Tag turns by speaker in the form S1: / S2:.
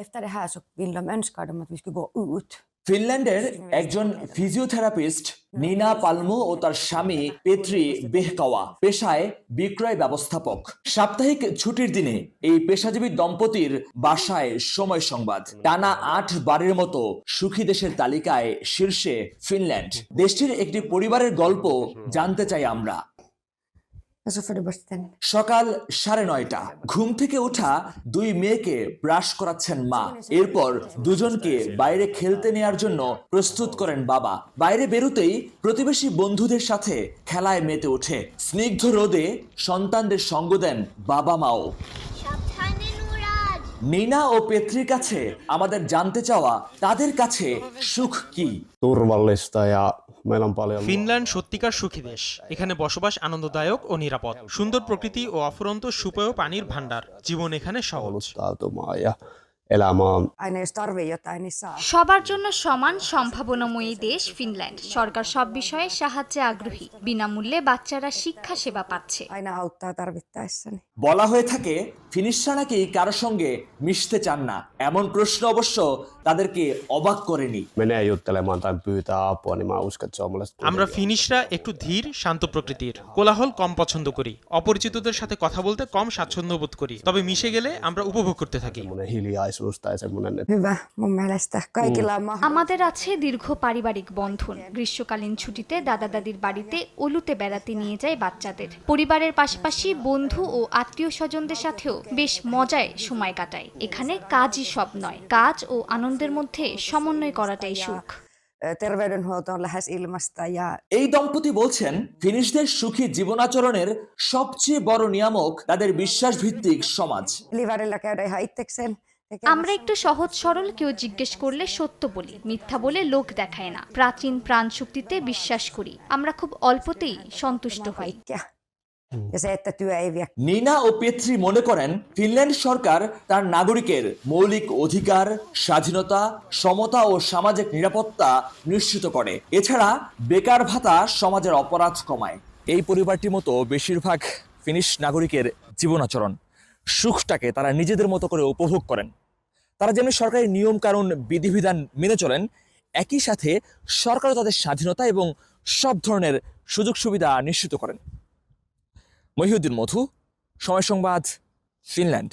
S1: efter det här så vill de önskar de att vi skulle gå ut.
S2: ফিনল্যান্ডের একজন physiotherapist নিনা পালমো ও তার স্বামী পেত্রি বেহকাওয়া পেশায় বিক্রয় ব্যবস্থাপক। সাপ্তাহিক ছুটির দিনে এই পেশাজীবী দম্পতির বাসায় সময় সংবাদ। টানা 8 বারের মতো সুখী দেশের তালিকায় শীর্ষে ফিনল্যান্ড। দেশটির একটি পরিবারের গল্প জানতে চাই আমরা। সকাল 9:30 ঘুম থেকে ওঠা 2 মেয়েকে ব্রাশ করাচ্ছেন মা। এরপর দুজনকে বাইরে খেলতে নেয়ার জন্য প্রস্তুত করেন বাবা। বাইরে বেরোতেই প্রতিবেশী বন্ধুদের সাথে খেলায় মেতে ওঠে। স্নিগ্ধ রোদে সন্তানদের সঙ্গ দেন বাবা মাও। নিনা ও পেত্রির কাছে আমাদের জানতে চাওয়া তাদের কাছে সুখ কি।
S3: turvallista ja meillä on paljon
S4: Finland সত্যিকার সুখী দেশ। এখানে বসবাস আনন্দদায়ক ও নিরাপদ। সুন্দর প্রকৃতি ও অফুরন্ত সুপেয় পানির ভান্ডার। জীবন এখানে সহজ।
S3: luottautumaan ja elämä on
S1: Aina jos tarvii jotain, niin saa.
S5: সবার জন্য সমান সম্ভাবনাময়ী দেশ ফিনল্যান্ড। সরকার সব বিষয়ে সাহায্যে আগ্রহী। বিনামূল্যে বাচ্চারা শিক্ষা সেবা পাচ্ছে।
S1: Aina auttaa tarvittaessa.
S2: বলা হয়ে থাকে ফিনিশরা নাকি কারো সঙ্গে মিশতে চান না। এমন প্রশ্ন অবশ্য তাদেরকে অবাক করেনি।
S3: menee juttelemaan tai pyytää apua, niin mä uskon, että se on mulle
S4: আমরা ফিনিশরা একটু ধীর শান্ত প্রকৃতির। কোলাহল কম পছন্দ করি। অপরিচিতদের সাথে কথা বলতে কম স্বাচ্ছন্দ্য বোধ করি। তবে মিশে গেলে আমরা উপভোগ করতে থাকি।
S3: semmoinen hiljaisuus tai semmoinen, että
S1: Hyvä mun mielestä. Kaikilla on mahdollisuus.
S5: আমাদের আছে দীর্ঘ পারিবারিক বন্ধন। গ্রীষ্মকালীন ছুটিতে দাদা দাদির বাড়িতে ওলুতে বেড়াতে নিয়ে যায় বাচ্চাদের। পরিবারের পাশাপাশি বন্ধু ও আত্মীয় স্বজনদের সাথেও বেশ মজায় সময় কাটায়। এখানে কাজই সব নয়, কাজ ও আনন্দের মধ্যে সমন্বয় করাটাই সুখ।
S1: Terveydenhuolto on lähes ilmasta ja
S2: এই দম্পতি বলছেন ফিনিশদের সুখী জীবনাচরণের সবচেয়ে বড় নিয়ামক তাদের বিশ্বাস ভিত্তিক সমাজ।
S1: eli välillä käydä ihan itsekseen
S5: আমরা একটু সহজ সরল, কেউ জিজ্ঞেস করলে সত্য বলি, মিথ্যা বলে লোক দেখায় না। প্রাচীন প্রাণ শক্তিতে বিশ্বাস করি। আমরা খুব অল্পতেই সন্তুষ্ট হই।
S1: ja se, että työ ei vie.
S2: নিনা ও পেত্রি মনে করেন ফিনল্যান্ড সরকার তার নাগরিকের মৌলিক অধিকার, স্বাধীনতা, সমতা ও সামাজিক নিরাপত্তা নিশ্চিত করে। এছাড়া বেকার ভাতা সমাজের অপরাধ কমায়। এই পরিবারটির মতো বেশিরভাগ ফিনিশ নাগরিকের জীবনাচরণ সুখটাকে তারা নিজেদের মতো করে উপভোগ করেন। তারা যেমনি সরকারি নিয়ম কানুন বিধিবিধান মেনে চলেন, একই সাথে সরকারও তাদের স্বাধীনতা এবং সব ধরনের সুযোগ সুবিধা নিশ্চিত করেন। মহিউদ্দিন মধু, সময় সংবাদ, ফিনল্যান্ড।